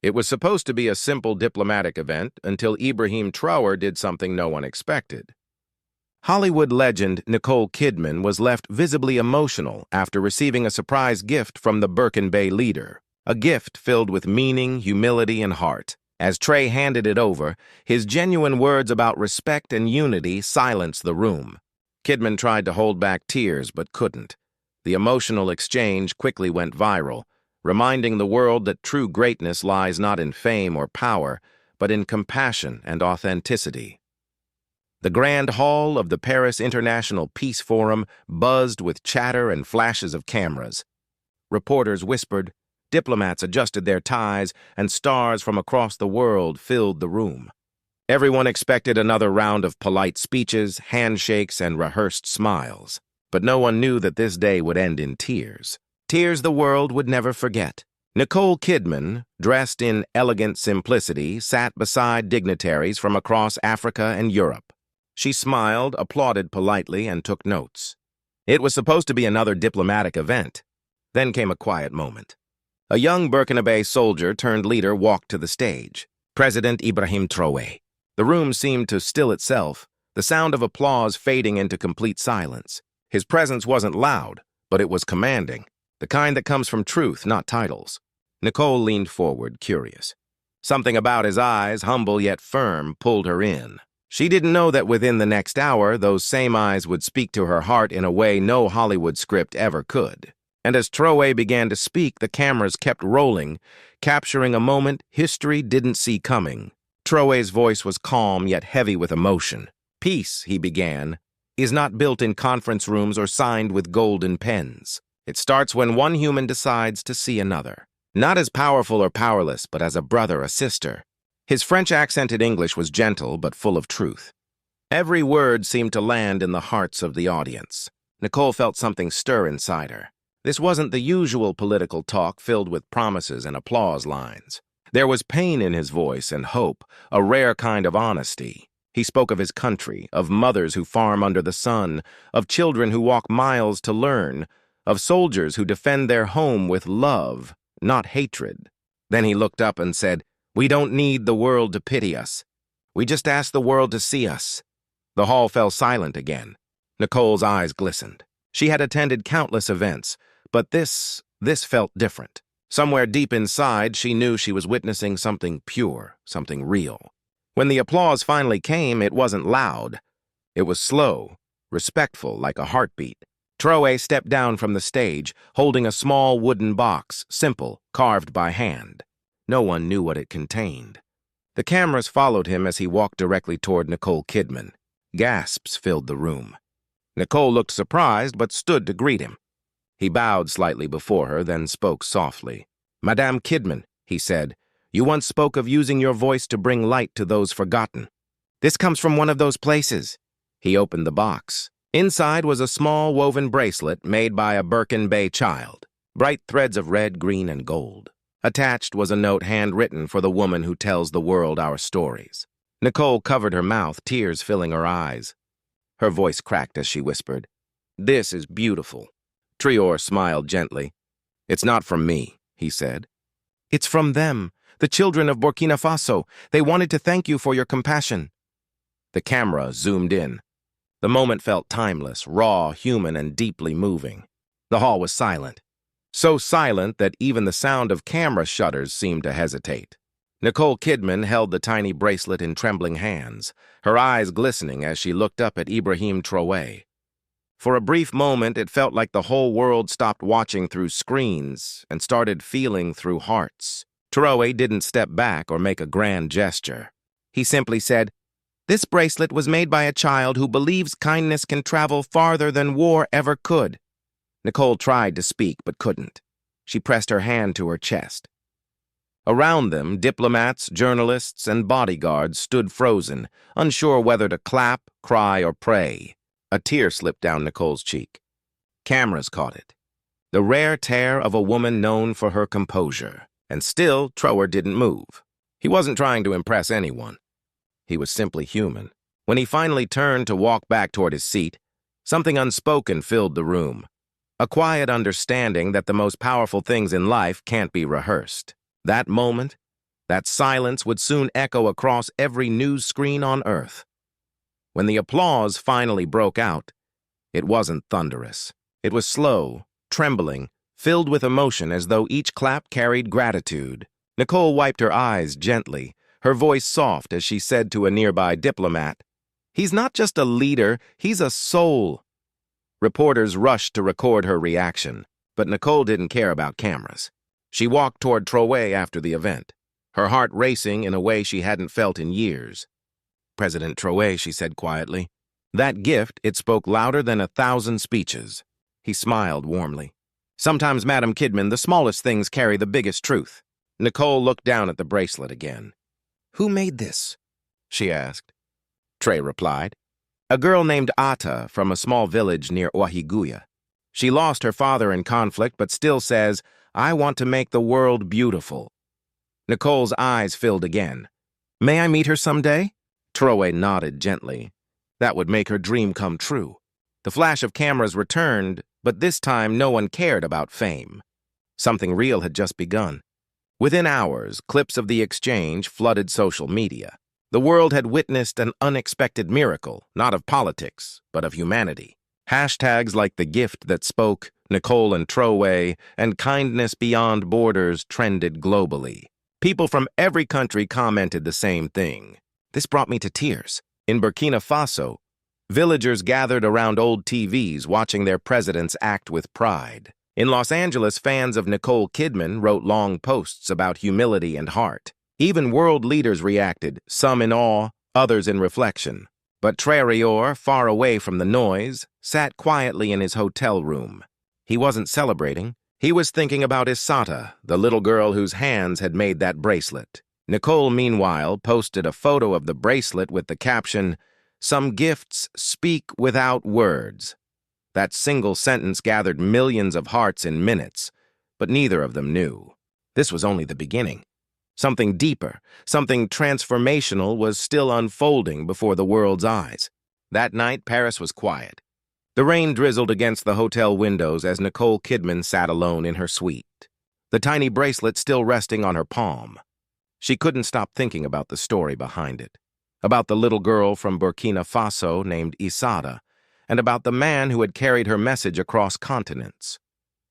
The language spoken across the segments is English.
It was supposed to be a simple diplomatic event until Ibrahim Traoré did something no one expected. Hollywood legend Nicole Kidman was left visibly emotional after receiving a surprise gift from the Birkin Bay leader, a gift filled with meaning, humility, and heart. As Trey handed it over, his genuine words about respect and unity silenced the room. Kidman tried to hold back tears but couldn't. The emotional exchange quickly went viral, reminding the world that true greatness lies not in fame or power, but in compassion and authenticity. The grand hall of the Paris International Peace Forum buzzed with chatter and flashes of cameras. Reporters whispered, diplomats adjusted their ties, and stars from across the world filled the room. Everyone expected another round of polite speeches, handshakes, and rehearsed smiles. But no one knew that this day would end in tears. Tears the world would never forget. Nicole Kidman, dressed in elegant simplicity, sat beside dignitaries from across Africa and Europe. She smiled, applauded politely, and took notes. It was supposed to be another diplomatic event. Then came a quiet moment. A young Burkinabe soldier turned leader walked to the stage, President Ibrahim Traoré. The room seemed to still itself, the sound of applause fading into complete silence. His presence wasn't loud, but it was commanding, the kind that comes from truth, not titles. Nicole leaned forward, curious. Something about his eyes, humble yet firm, pulled her in. She didn't know that within the next hour, those same eyes would speak to her heart in a way no Hollywood script ever could. And as Traoré began to speak, the cameras kept rolling, capturing a moment history didn't see coming. Traoré's voice was calm yet heavy with emotion. Peace, he began, is not built in conference rooms or signed with golden pens. It starts when one human decides to see another. Not as powerful or powerless, but as a brother, a sister. His French-accented English was gentle but full of truth. Every word seemed to land in the hearts of the audience. Nicole felt something stir inside her. This wasn't the usual political talk filled with promises and applause lines. There was pain in his voice and hope, a rare kind of honesty. He spoke of his country, of mothers who farm under the sun, of children who walk miles to learn, of soldiers who defend their home with love, not hatred. Then he looked up and said, "We don't need the world to pity us. We just ask the world to see us." The hall fell silent again. Nicole's eyes glistened. She had attended countless events, but this felt different. Somewhere deep inside, she knew she was witnessing something pure, something real. When the applause finally came, it wasn't loud. It was slow, respectful, like a heartbeat. Traoré stepped down from the stage, holding a small wooden box, simple, carved by hand. No one knew what it contained. The cameras followed him as he walked directly toward Nicole Kidman. Gasps filled the room. Nicole looked surprised but stood to greet him. He bowed slightly before her, then spoke softly. "Madame Kidman," he said, "you once spoke of using your voice to bring light to those forgotten. This comes from one of those places." He opened the box. Inside was a small woven bracelet made by a Birkin Bay child, bright threads of red, green, and gold. Attached was a note handwritten for the woman who tells the world our stories. Nicole covered her mouth, tears filling her eyes. Her voice cracked as she whispered, "This is beautiful." Traoré smiled gently. "It's not from me," he said. "It's from them, the children of Burkina Faso. They wanted to thank you for your compassion." The camera zoomed in. The moment felt timeless, raw, human, and deeply moving. The hall was silent. So silent that even the sound of camera shutters seemed to hesitate. Nicole Kidman held the tiny bracelet in trembling hands, her eyes glistening as she looked up at Ibrahim Traoré. For a brief moment, it felt like the whole world stopped watching through screens and started feeling through hearts. Traoré didn't step back or make a grand gesture. He simply said, "This bracelet was made by a child who believes kindness can travel farther than war ever could." Nicole tried to speak but couldn't. She pressed her hand to her chest. Around them, diplomats, journalists, and bodyguards stood frozen, unsure whether to clap, cry, or pray. A tear slipped down Nicole's cheek. Cameras caught it. The rare tear of a woman known for her composure. And still, Traoré didn't move. He wasn't trying to impress anyone. He was simply human. When he finally turned to walk back toward his seat, something unspoken filled the room. A quiet understanding that the most powerful things in life can't be rehearsed. That moment, That silence would soon echo across every news screen on Earth. When the applause finally broke out, it wasn't thunderous. It was slow, trembling, filled with emotion as though each clap carried gratitude. Nicole wiped her eyes gently, her voice soft as she said to a nearby diplomat, "He's not just a leader, he's a soul." Reporters rushed to record her reaction, but Nicole didn't care about cameras. She walked toward Traoré after the event, her heart racing in a way she hadn't felt in years. "President Traoré," she said quietly. That gift, it spoke louder than 1,000 speeches. He smiled warmly. "Sometimes, Madam Kidman, the smallest things carry the biggest truth." Nicole looked down at the bracelet again. "Who made this?" she asked. Trey replied. "A girl named Ata from a small village near Wahiguya. She lost her father in conflict but still says, 'I want to make the world beautiful.'" Nicole's eyes filled again. "May I meet her someday?" Traoré nodded gently. That would make her dream come true. The flash of cameras returned, but this time no one cared about fame. Something real had just begun. Within hours, clips of the exchange flooded social media. The world had witnessed an unexpected miracle, not of politics, but of humanity. Hashtags like "the gift that spoke," Nicole and Traoré, and "kindness beyond borders" trended globally. People from every country commented the same thing. This brought me to tears. In Burkina Faso, villagers gathered around old TVs watching their presidents act with pride. In Los Angeles, fans of Nicole Kidman wrote long posts about humility and heart. Even world leaders reacted, some in awe, others in reflection. But Traoré, far away from the noise, sat quietly in his hotel room. He wasn't celebrating. He was thinking about Isata, the little girl whose hands had made that bracelet. Nicole, meanwhile, posted a photo of the bracelet with the caption, "Some gifts speak without words." That single sentence gathered millions of hearts in minutes, but neither of them knew. This was only the beginning. Something deeper, something transformational was still unfolding before the world's eyes. That night, Paris was quiet. The rain drizzled against the hotel windows as Nicole Kidman sat alone in her suite, the tiny bracelet still resting on her palm. She couldn't stop thinking about the story behind it, about the little girl from Burkina Faso named Isata, and about the man who had carried her message across continents.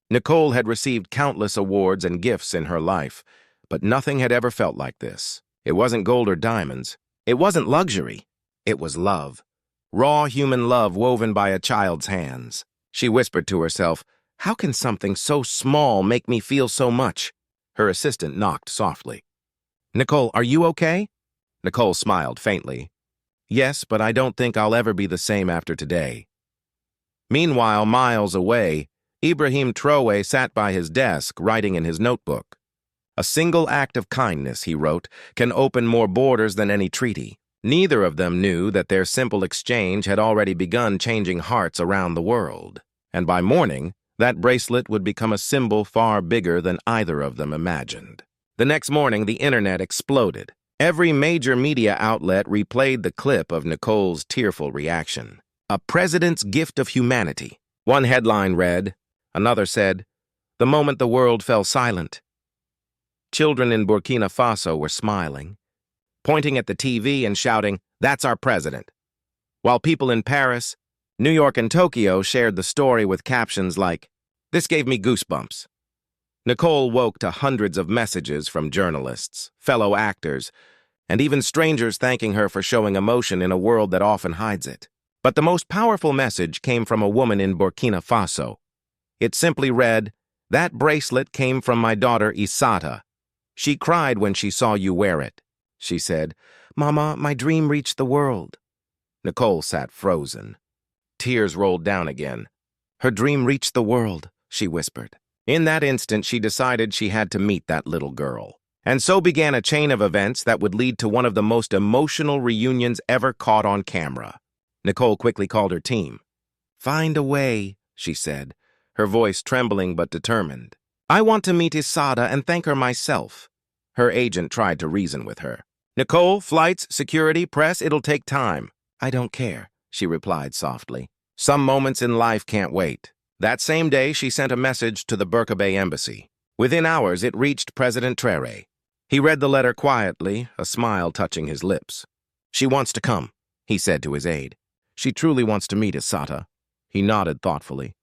Nicole had received countless awards and gifts in her life, but nothing had ever felt like this. It wasn't gold or diamonds. It wasn't luxury. It was love. Raw human love woven by a child's hands. She whispered to herself, "How can something so small make me feel so much?" Her assistant knocked softly. "Nicole, are you okay?" Nicole smiled faintly. "Yes, but I don't think I'll ever be the same after today." Meanwhile, miles away, Ibrahim Traoré sat by his desk, writing in his notebook. "A single act of kindness," he wrote, "can open more borders than any treaty." Neither of them knew that their simple exchange had already begun changing hearts around the world. And by morning, that bracelet would become a symbol far bigger than either of them imagined. The next morning, the internet exploded. Every major media outlet replayed the clip of Nicole's tearful reaction. "A president's gift of humanity." One headline read. Another said, "The moment the world fell silent." Children in Burkina Faso were smiling, pointing at the TV and shouting, "That's our president." While people in Paris, New York, and Tokyo shared the story with captions like, "This gave me goosebumps." Nicole woke to hundreds of messages from journalists, fellow actors, and even strangers thanking her for showing emotion in a world that often hides it. But the most powerful message came from a woman in Burkina Faso. It simply read, "That bracelet came from my daughter Isata. She cried when she saw you wear it." She said, "Mama, my dream reached the world." Nicole sat frozen. Tears rolled down again. "Her dream reached the world," she whispered. In that instant, she decided she had to meet that little girl. And so began a chain of events that would lead to one of the most emotional reunions ever caught on camera. Nicole quickly called her team. "Find a way," she said, her voice trembling but determined. "I want to meet Isata and thank her myself." Her agent tried to reason with her. "Nicole, flights, security, press, it'll take time." "I don't care," she replied softly. Some moments in life can't wait. That same day, she sent a message to the Burkina embassy. Within hours, it reached President Traoré. He read the letter quietly, a smile touching his lips. "She wants to come," he said to his aide. "She truly wants to meet Isata." He nodded thoughtfully.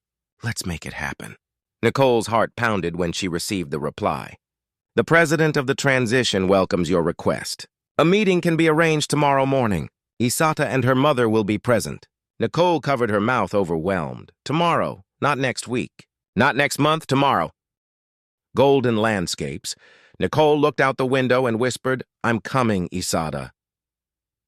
"Let's make it happen." Nicole's heart pounded when she received the reply. "The president of the transition welcomes your request. A meeting can be arranged tomorrow morning. Isata and her mother will be present." Nicole covered her mouth, overwhelmed. "Tomorrow, not next week. Not next month, tomorrow." Golden landscapes. Nicole looked out the window and whispered, "I'm coming, Isata."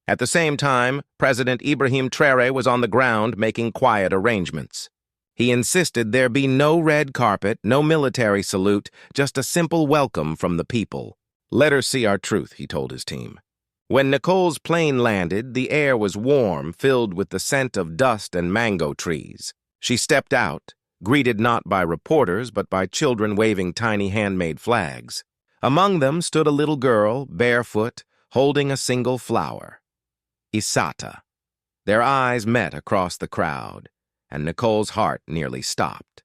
At the same time, President Ibrahim Traoré was on the ground making quiet arrangements. He insisted there be no red carpet, no military salute, just a simple welcome from the people. "Let her see our truth," he told his team. When Nicole's plane landed, the air was warm, filled with the scent of dust and mango trees. She stepped out, greeted not by reporters but by children waving tiny handmade flags. Among them stood a little girl, barefoot, holding a single flower. Isata. Their eyes met across the crowd, and Nicole's heart nearly stopped.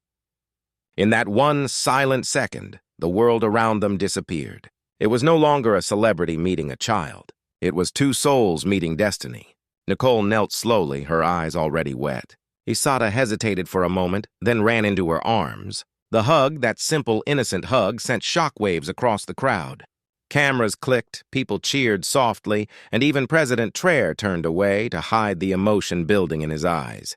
In that one silent second, the world around them disappeared. It was no longer a celebrity meeting a child. It was two souls meeting destiny. Nicole knelt slowly, her eyes already wet. Isata hesitated for a moment, then ran into her arms. The hug, that simple, innocent hug, sent shockwaves across the crowd. Cameras clicked, people cheered softly, and even President Traoré turned away to hide the emotion building in his eyes.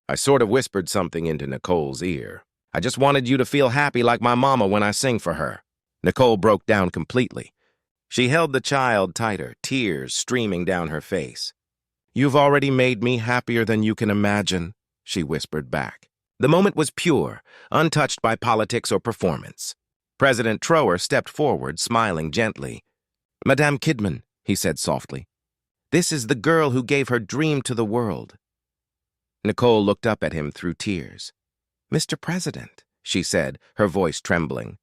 I sort of whispered something into Nicole's ear. "I just wanted you to feel happy like my mama when I sing for her." Nicole broke down completely. She held the child tighter, tears streaming down her face. "You've already made me happier than you can imagine," she whispered back. The moment was pure, untouched by politics or performance. President Traoré stepped forward, smiling gently. "Madame Kidman," he said softly, "this is the girl who gave her dream to the world." Nicole looked up at him through tears. "Mr. President," she said, her voice trembling,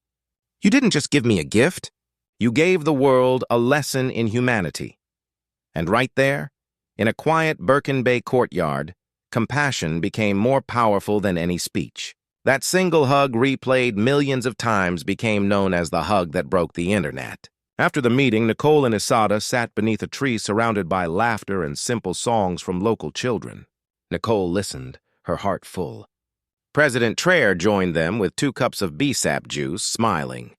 "you didn't just give me a gift. You gave the world a lesson in humanity." And right there, in a quiet Birkin Bay courtyard, compassion became more powerful than any speech. That single hug, replayed millions of times, became known as the hug that broke the internet. After the meeting, Nicole and Isata sat beneath a tree surrounded by laughter and simple songs from local children. Nicole listened, her heart full. President Traoré joined them with 2 cups of BSAP juice, smiling.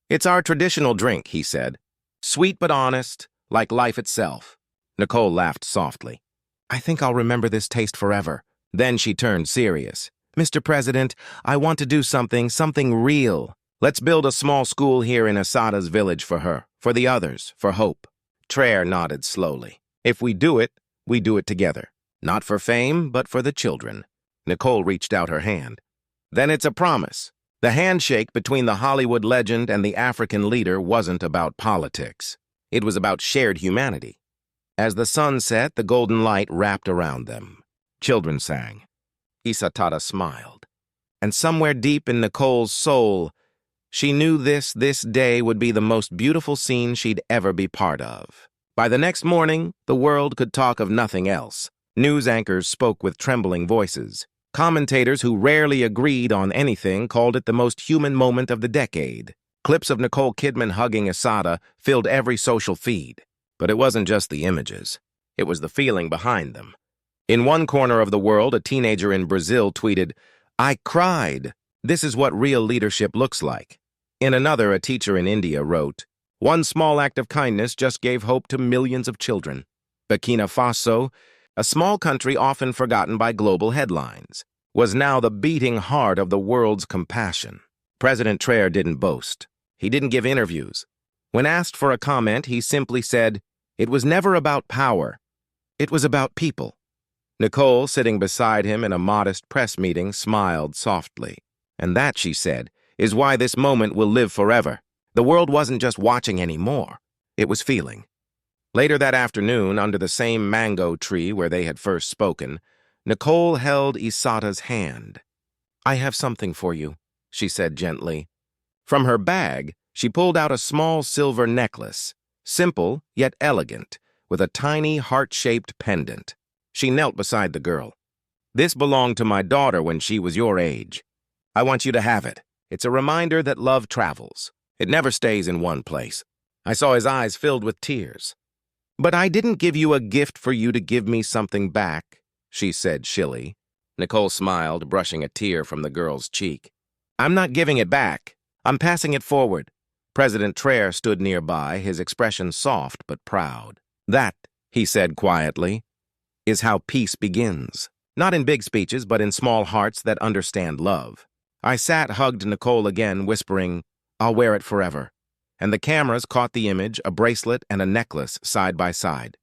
"It's our traditional drink," he said. "Sweet but honest, like life itself." Nicole laughed softly. "I think I'll remember this taste forever." Then she turned serious. "Mr. President, I want to do something real. Let's build a small school here in Isata's village for her, for the others, for hope." Traoré nodded slowly. "If we do it together. Not for fame, but for the children." Nicole reached out her hand. "Then it's a promise." The handshake between the Hollywood legend and the African leader wasn't about politics. It was about shared humanity. As the sun set, the golden light wrapped around them. Children sang. Isata smiled. And somewhere deep in Nicole's soul, she knew this day would be the most beautiful scene she'd ever be part of. By the next morning, the world could talk of nothing else. News anchors spoke with trembling voices. Commentators who rarely agreed on anything called it the most human moment of the decade. Clips of Nicole Kidman hugging Isata filled every social feed. But it wasn't just the images. It was the feeling behind them. In one corner of the world, a teenager in Brazil tweeted, "I cried. This is what real leadership looks like." In another, a teacher in India wrote, "One small act of kindness just gave hope to millions of children." Burkina Faso, a small country often forgotten by global headlines, was now the beating heart of the world's compassion. President Traoré didn't boast. He didn't give interviews. When asked for a comment, he simply said, "It was never about power. It was about people." Nicole, sitting beside him in a modest press meeting, smiled softly. "And that," she said, "is why this moment will live forever." The world wasn't just watching anymore. It was feeling. Later that afternoon, under the same mango tree where they had first spoken, Nicole held Isata's hand. "I have something for you," she said gently. From her bag, she pulled out a small silver necklace, simple yet elegant, with a tiny heart-shaped pendant. She knelt beside the girl. "This belonged to my daughter when she was your age. I want you to have it. It's a reminder that love travels. It never stays in one place." I saw his eyes filled with tears. "But I didn't give you a gift for you to give me something back," she said shilly. Nicole smiled, brushing a tear from the girl's cheek. "I'm not giving it back. I'm passing it forward." President Traoré stood nearby, his expression soft but proud. "That," he said quietly, "is how peace begins. Not in big speeches, but in small hearts that understand love." I hugged Nicole again, whispering, "I'll wear it forever." And the cameras caught the image, a bracelet and a necklace side by side.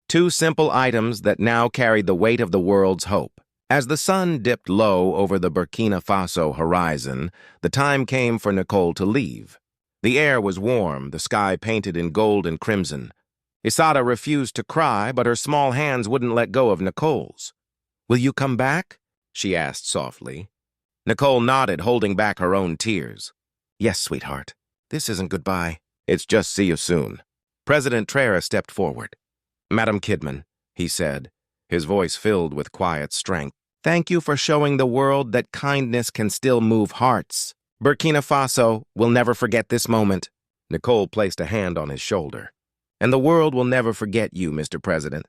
Two simple items that now carried the weight of the world's hope. As the sun dipped low over the Burkina Faso horizon, the time came for Nicole to leave. The air was warm, the sky painted in gold and crimson. Isata refused to cry, but her small hands wouldn't let go of Nicole's. "Will you come back?" she asked softly. Nicole nodded, holding back her own tears. "Yes, sweetheart. This isn't goodbye. It's just see you soon." President Traoré stepped forward. "Madam Kidman," he said, his voice filled with quiet strength, "thank you for showing the world that kindness can still move hearts. Burkina Faso will never forget this moment." Nicole placed a hand on his shoulder. "And the world will never forget you, Mr. President.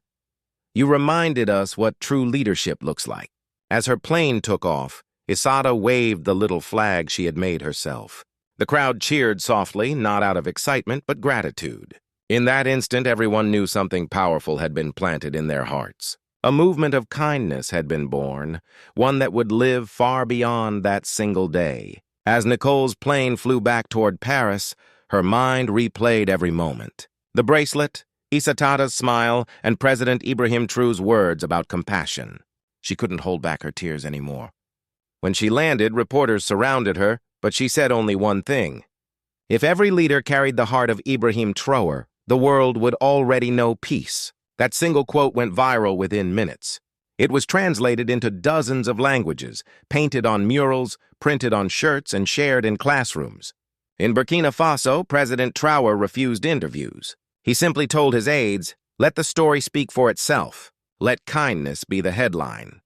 You reminded us what true leadership looks like." As her plane took off, Isata waved the little flag she had made herself. The crowd cheered softly, not out of excitement, but gratitude. In that instant, everyone knew something powerful had been planted in their hearts. A movement of kindness had been born, one that would live far beyond that single day. As Nicole's plane flew back toward Paris, her mind replayed every moment. The bracelet, Isatada's smile, and President Ibrahim Traoré's words about compassion. She couldn't hold back her tears anymore. When she landed, reporters surrounded her, but she said only one thing. If every leader carried the heart of Ibrahim Traoré, the world would already know peace. That single quote went viral within minutes. It was translated into dozens of languages, painted on murals, printed on shirts, and shared in classrooms. In Burkina Faso, President Traoré refused interviews. He simply told his aides, "Let the story speak for itself. Let kindness be the headline."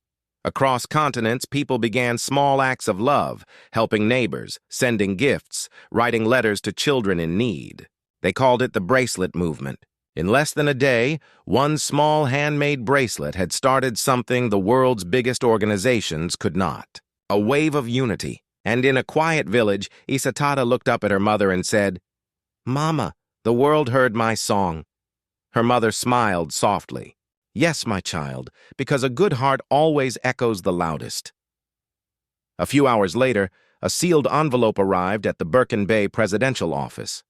Across continents, people began small acts of love, helping neighbors, sending gifts, writing letters to children in need. They called it the bracelet movement. In less than a day, one small handmade bracelet had started something the world's biggest organizations could not. A wave of unity. And in a quiet village, Isatada looked up at her mother and said, "Mama, the world heard my song." Her mother smiled softly. "Yes, my child, because a good heart always echoes the loudest." A few hours later, a sealed envelope arrived at the Birkin Bay presidential office.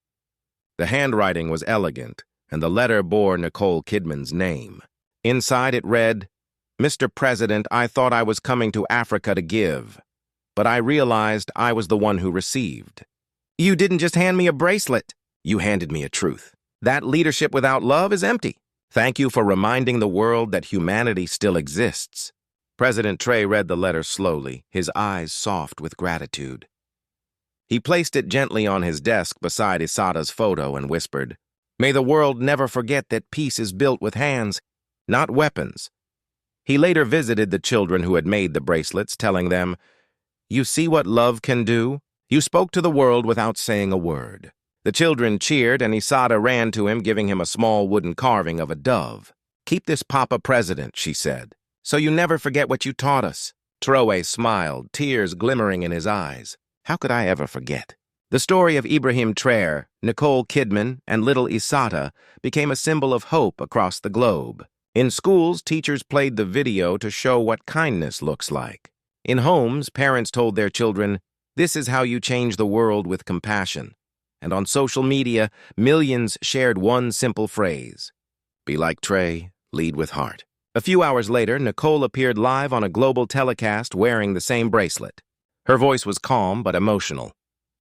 The handwriting was elegant, and the letter bore Nicole Kidman's name. Inside it read, "Mr. President, I thought I was coming to Africa to give, but I realized I was the one who received. You didn't just hand me a bracelet. You handed me a truth. That leadership without love is empty. Thank you for reminding the world that humanity still exists." President Traoré read the letter slowly, his eyes soft with gratitude. He placed it gently on his desk beside Isata's photo and whispered, "May the world never forget that peace is built with hands, not weapons." He later visited the children who had made the bracelets, telling them, "You see what love can do? You spoke to the world without saying a word." The children cheered, and Isata ran to him, giving him a small wooden carving of a dove. "Keep this, Papa President," she said, "so you never forget what you taught us." Traoré smiled, tears glimmering in his eyes. How could I ever forget? The story of Ibrahim Traoré, Nicole Kidman, and little Isata became a symbol of hope across the globe. In schools, teachers played the video to show what kindness looks like. In homes, parents told their children, "This is how you change the world with compassion." And on social media, millions shared one simple phrase, "Be like Traoré, lead with heart." A few hours later, Nicole appeared live on a global telecast wearing the same bracelet. Her voice was calm but emotional.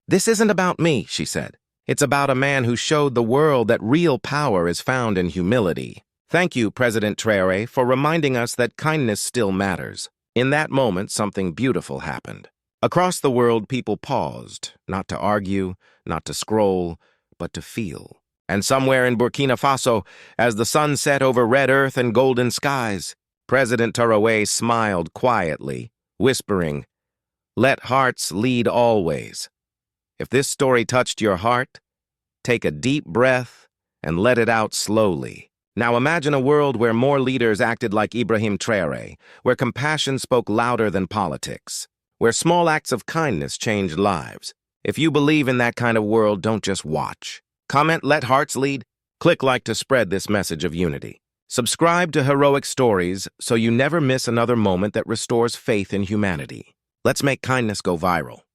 "This isn't about me," she said. "It's about a man who showed the world that real power is found in humility. Thank you, President Traoré, for reminding us that kindness still matters." In that moment, something beautiful happened. Across the world, people paused, not to argue, not to scroll, but to feel. And somewhere in Burkina Faso, as the sun set over red earth and golden skies, President Traoré smiled quietly, whispering, "Let hearts lead always." If this story touched your heart, take a deep breath and let it out slowly. Now imagine a world where more leaders acted like Ibrahim Traoré, where compassion spoke louder than politics, where small acts of kindness changed lives. If you believe in that kind of world, don't just watch. Comment, let hearts lead. Click like to spread this message of unity. Subscribe to Heroic Stories so you never miss another moment that restores faith in humanity. Let's make kindness go viral.